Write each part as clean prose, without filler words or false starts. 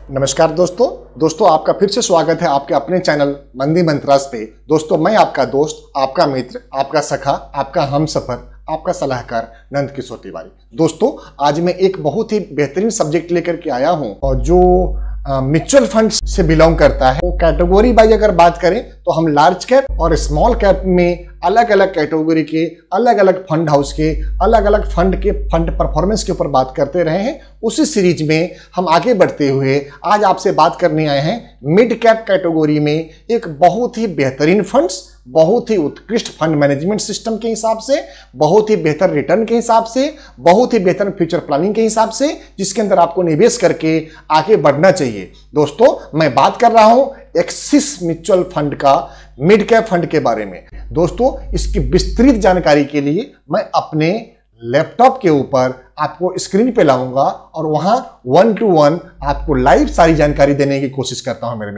नमस्कार दोस्तों आपका फिर से स्वागत है आपके अपने चैनल मंदी मंत्रास पे। दोस्तों मैं आपका दोस्त, आपका मित्र, आपका सखा, आपका हमसफर, आपका सलाहकार नंद किशोर तिवारी। दोस्तों आज मैं एक बहुत ही बेहतरीन सब्जेक्ट लेकर के आया हूं और जो म्यूचुअल फंड से बिलोंग करता है। वो कैटेगरी वाइज अगर बात करें तो हम लार्ज कैप और स्मॉल कैप में अलग अलग कैटेगरी के अलग अलग फंड हाउस के अलग अलग फंड के फंड परफॉर्मेंस के ऊपर बात करते रहे हैं। उसी सीरीज में हम आगे बढ़ते हुए आज आपसे बात करने आए हैं मिड कैप कैटेगरी में एक बहुत ही बेहतरीन फंड्स, बहुत ही उत्कृष्ट फंड मैनेजमेंट सिस्टम के हिसाब से, बहुत ही बेहतर रिटर्न के हिसाब से, बहुत ही बेहतर फ्यूचर प्लानिंग के हिसाब से, जिसके अंदर आपको निवेश करके आगे बढ़ना चाहिए। दोस्तों मैं बात कर रहा हूं एक्सिस म्यूचुअल फंड का मिड कैप फंड के बारे में। दोस्तों इसकी विस्तृत जानकारी के लिए मैं अपने लैपटॉप के ऊपर आपको स्क्रीन पे लाऊंगा और वहां 1 to 1 आपको लाइव सारी जानकारी देने की कोशिश करता हूं। मेरे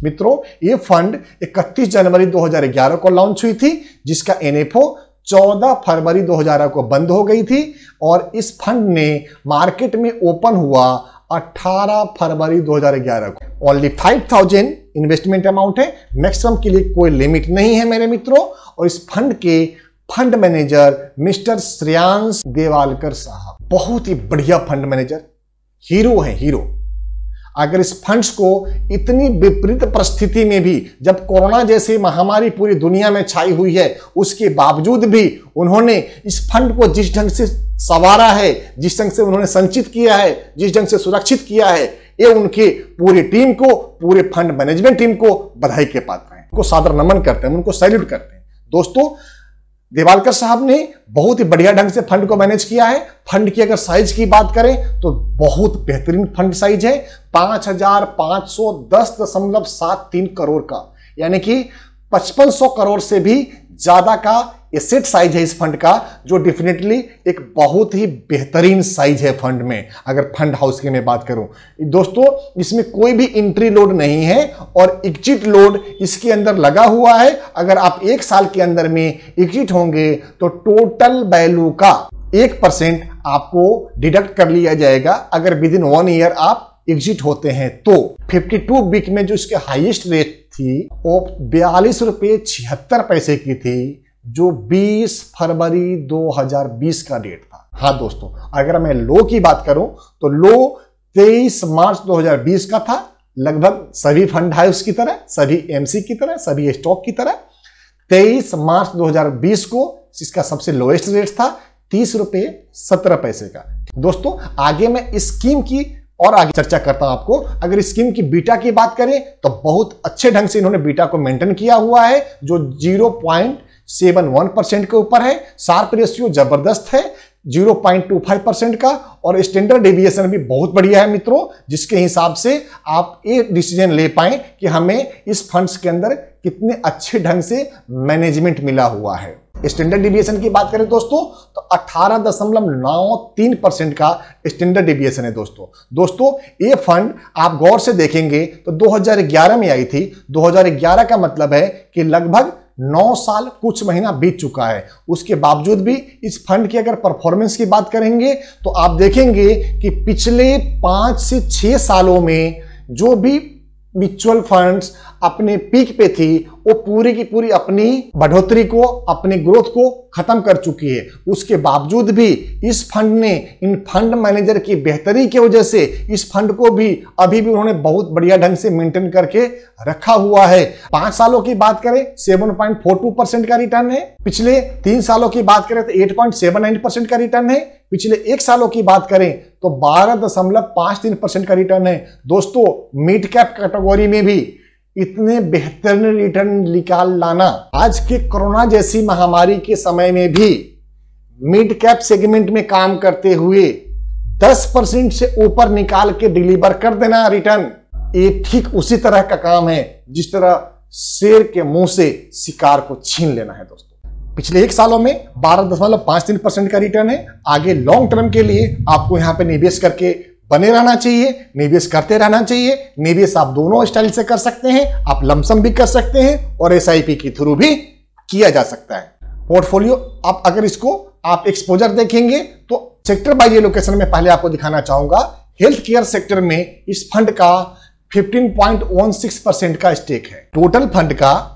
मित्रों ये फंड 31 जनवरी 2011 को लॉन्च हुई थी, जिसका NFO 14 फरवरी 2011 को बंद हो गई थी और इस फंड ने मार्केट में ओपन हुआ 18 फरवरी 2011 को। ओनली 5000 इन्वेस्टमेंट अमाउंट है, मैक्सिमम के लिए कोई लिमिट नहीं है मेरे मित्रों। और इस फंड के फंड मैनेजर मिस्टर श्रेयांश देवालकर साहब, बहुत ही बढ़िया फंड मैनेजर, हीरो है हीरो। अगर इस फंड्स को इतनी विपरीत परिस्थिति में भी, जब कोरोना जैसी महामारी पूरी दुनिया में छाई हुई है, उसके बावजूद भी उन्होंने इस फंड को जिस ढंग से संवारा है, जिस ढंग से उन्होंने संचित किया है, जिस ढंग से सुरक्षित किया है, ये उनकी पूरी टीम को, पूरे फंड मैनेजमेंट टीम को बधाई के पात्र हैं। उनको सादर नमन करते हैं, उनको सैल्यूट करते हैं। दोस्तों देवालकर साहब ने बहुत ही बढ़िया ढंग से फंड को मैनेज किया है। फंड की अगर साइज की बात करें तो बहुत बेहतरीन फंड साइज है, 5510.73 करोड़ का, यानी कि 5500 करोड़ से भी ज्यादा का एसेट साइज है इस फंड का, जो डेफिनेटली एक बहुत ही बेहतरीन साइज है फंड में। अगर फंड हाउस की मैं बात करूं दोस्तों, इसमें कोई भी एंट्री लोड नहीं है और एग्जिट लोड इसके अंदर लगा हुआ है। अगर आप 1 साल के अंदर में एग्जिट होंगे तो टोटल वैल्यू का 1% आपको डिडक्ट कर लिया जाएगा। अगर विद इन 1 ईयर आप एग्जिट होते हैं तो 52 वीक में जो इसके हाईएस्ट रेट थी वो 42 रुपये 76 पैसे की थी, जो 20 फरवरी 2020 का डेट था। हाँ दोस्तों, अगर मैं लो की बात करूं तो लो 23 मार्च 2020 का था, लगभग सभी फंड हाउस की तरह, सभी एमसी की तरह, सभी स्टॉक की तरह। 23 मार्च 2020 को इसका सबसे लोएस्ट रेट था 30 रुपये 17 पैसे का। दोस्तों आगे मैं इस स्कीम की और आगे चर्चा करता हूं आपको। अगर इस स्कीम की बीटा की बात करें तो बहुत अच्छे ढंग से इन्होंने बीटा को मेंटेन किया हुआ है, जो 0.71% के ऊपर है। शार्प रेशियो जबरदस्त है 0.25% का, और स्टैंडर्ड डेविएशन भी बहुत बढ़िया है मित्रों, जिसके हिसाब से आप एक डिसीजन ले पाए कि हमें इस फंड्स के अंदर कितने अच्छे ढंग से मैनेजमेंट मिला हुआ है। स्टैंडर्ड डेविएशन की बात करें दोस्तों तो 18.93% का स्टैंडर्ड डेविएशन है दोस्तों ये फंड आप गौर से देखेंगे तो 2011 में आई थी। 2011 का मतलब है कि लगभग 9 साल कुछ महीना बीत चुका है। उसके बावजूद भी इस फंड की अगर परफॉर्मेंस की बात करेंगे तो आप देखेंगे कि पिछले 5 से 6 सालों में जो भी म्यूचुअल फंड्स अपने पीक पे थी, वो पूरी की पूरी अपनी बढ़ोतरी को, अपनी ग्रोथ को खत्म कर चुकी है। उसके बावजूद भी इस फंड ने, इन फंड मैनेजर की बेहतरी की वजह से इस फंड को भी अभी भी उन्होंने बहुत बढ़िया ढंग से मेंटेन करके रखा हुआ है। 5 सालों की बात करें 7.42% का रिटर्न है, पिछले 3 सालों की बात करें तो 8.79% का रिटर्न है, पिछले 1 सालों की बात करें तो 12.53% का रिटर्न है। दोस्तों मिड कैप कैटेगरी में भी इतने बेहतरीन रिटर्न निकाल लाना, आज के कोरोना जैसी महामारी के समय में भी मिड कैप सेगमेंट में काम करते हुए 10% से ऊपर निकाल के डिलीवर कर देना रिटर्न, ये ठीक उसी तरह का काम है जिस तरह शेर के मुंह से शिकार को छीन लेना है। दोस्तों पिछले 1 सालों में 12.53% का रिटर्न है। आगे लॉन्ग टर्म के लिए आपको यहां पे निवेश करके बने रहना चाहिए, निवेश करते रहना चाहिए। निवेश आप दोनों स्टाइल से कर सकते हैं, आप लमसम भी कर सकते हैं और SIP के थ्रू भी किया जा सकता है। पोर्टफोलियो आप अगर इसको आप एक्सपोजर देखेंगे तो सेक्टर बाय एलोकेशन में पहले आपको दिखाना चाहूंगा हेल्थ केयर सेक्टर में इस फंड का 15.16% का स्टेक है। टोटल फंड का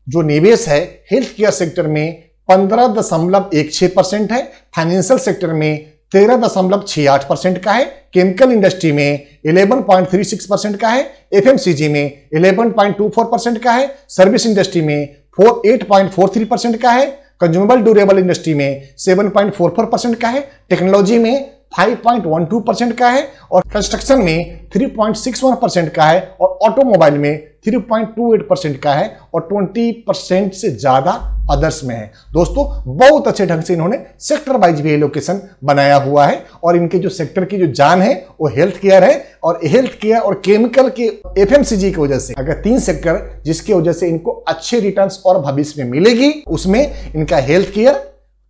जो निवेश है हेल्थ केयर सेक्टर में 15.16% है, फाइनेंशियल सेक्टर में 13.68% का है, केमिकल इंडस्ट्री में 11.36% का है, एफएमसीजी में 11.24% का है, सर्विस इंडस्ट्री में 8.43% का है, कंज्यूमेबल ड्यूरेबल इंडस्ट्री में 7.44% का है, टेक्नोलॉजी में 5.12% का है और कंस्ट्रक्शन में 3.61% का है और ऑटोमोबाइल में 3.28% का है और 20% से ज्यादा अदर्स में है। दोस्तों बहुत अच्छे ढंग से इन्होंने सेक्टर वाइज भी एलोकेशन बनाया हुआ है और इनके जो सेक्टर की जो जान है वो हेल्थ केयर है और हेल्थ केयर और केमिकल के एफएमसीजी की वजह से अगर 3 सेक्टर जिसकी वजह से इनको अच्छे रिटर्न्स और भविष्य में मिलेगी उसमें इनका हेल्थ केयर,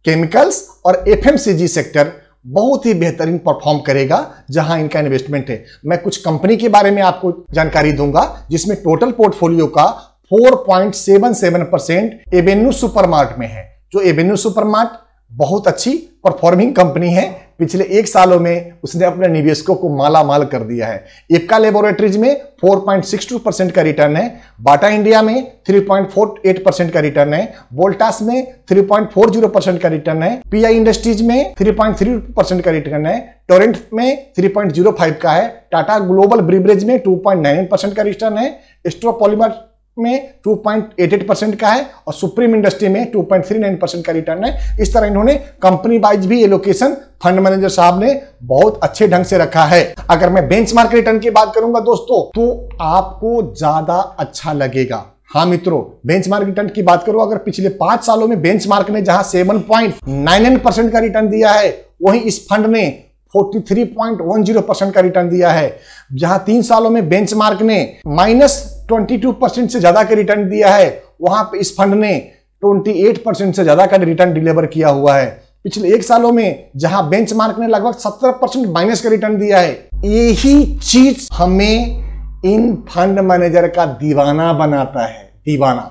केमिकल्स और एफएमसीजी सेक्टर बहुत ही बेहतरीन परफॉर्म करेगा जहां इनका इन्वेस्टमेंट है। मैं कुछ कंपनी के बारे में आपको जानकारी दूंगा जिसमें टोटल पोर्टफोलियो का 4.77% एवेन्यू सुपरमार्ट में है। जो एवेन्यू सुपरमार्ट बहुत अच्छी परफॉर्मिंग कंपनी है, पिछले 1 सालों में उसने अपने निवेशकों को माला माल कर दिया है। इप्का लेबोरेटरीज में 4.62% का रिटर्न है, बाटा इंडिया में 3.48% का रिटर्न है, वोल्टास में 3.40% का रिटर्न है, पीआई इंडस्ट्रीज में 3.3% का रिटर्न है, टोरेंट में 3.05 का है, टाटा ग्लोबल ब्रिवरेज में 2.98% का रिटर्न है, स्ट्रोपॉलीमर में 2.88% का है और सुप्रीम इंडस्ट्री में 2.39% का रिटर्न है। इस तरह इन्होंने कंपनी वाइज भी एलोकेशन फंड मैनेजर साहब ने बहुत अच्छे ढंग से रखा है। अगर मैं बेंचमार्क रिटर्न की बात करूंगा दोस्तों तो आपको ज्यादा अच्छा लगेगा। हाँ मित्रों, बेंचमार्क रिटर्न की बात करो, अगर पिछले 5 सालों में बेंचमार्क ने जहां 7.99% का रिटर्न दिया है वहीं इस फंड ने 43.10% का रिटर्न दिया है। जहां 3 सालों में बेंचमार्क ने -22% से ज्यादा का रिटर्न दिया है वहां पे इस फंड ने 28% से ज्यादा का रिटर्न डिलीवर किया हुआ है। पिछले 1 सालों में जहां बेंचमार्क ने लगभग 17% माइनस का रिटर्न दिया है। यही चीज हमें इन फंड मैनेजर का दीवाना बनाता है। दीवाना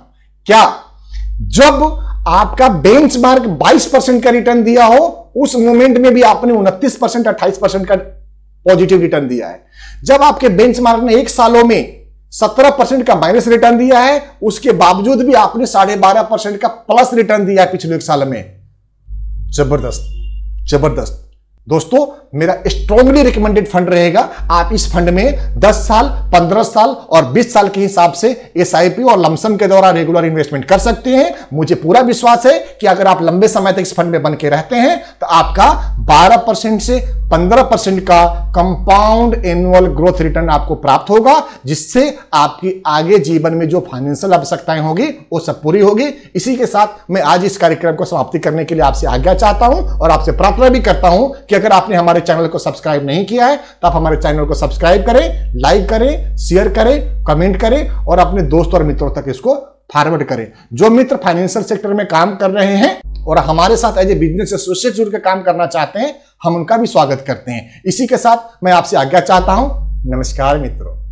क्या? जब आपका बेंचमार्क 22% का रिटर्न दिया हो उस मोमेंट में भी आपने 29% 28% का पॉजिटिव रिटर्न दिया है। जब आपके बेंचमार्क ने 1 सालों में 17% का माइनस रिटर्न दिया है उसके बावजूद भी आपने 12.5% का प्लस रिटर्न दिया है पिछले 1 साल में। जबरदस्त जबरदस्त। दोस्तों मेरा स्ट्रांगली रिकमेंडेड फंड रहेगा। आप इस फंड में 10 साल, 15 साल और 20 साल के हिसाब से एसआईपी और लमसम के द्वारा रेगुलर इन्वेस्टमेंट कर सकते हैं। मुझे पूरा विश्वास है कि अगर आप लंबे समय तक इस फंड में बन के रहते हैं तो आपका 12% से 15% का कंपाउंड एनुअल ग्रोथ रिटर्न आपको प्राप्त होगा, जिससे आपकी आगे जीवन में जो फाइनेंशियल आवश्यकताएं होगी वो सब पूरी होगी। इसी के साथ मैं आज इस कार्यक्रम को समाप्ति करने के लिए आपसे आज्ञा चाहता हूं और आपसे प्रार्थना भी करता हूं कि अगर आपने हमारे चैनल को सब्सक्राइब नहीं किया है तो आप हमारे चैनल को सब्सक्राइब करें, लाइक करें, शेयर करें, कमेंट करें और अपने दोस्तों और मित्रों तक इसको फॉरवर्ड करें। जो मित्र फाइनेंशियल सेक्टर में काम कर रहे हैं और हमारे साथ एज ए बिजनेस एसोसिएट जुड़ के काम करना चाहते हैं, हम उनका भी स्वागत करते हैं। इसी के साथ मैं आपसे आज्ञा चाहता हूं। नमस्कार मित्रों।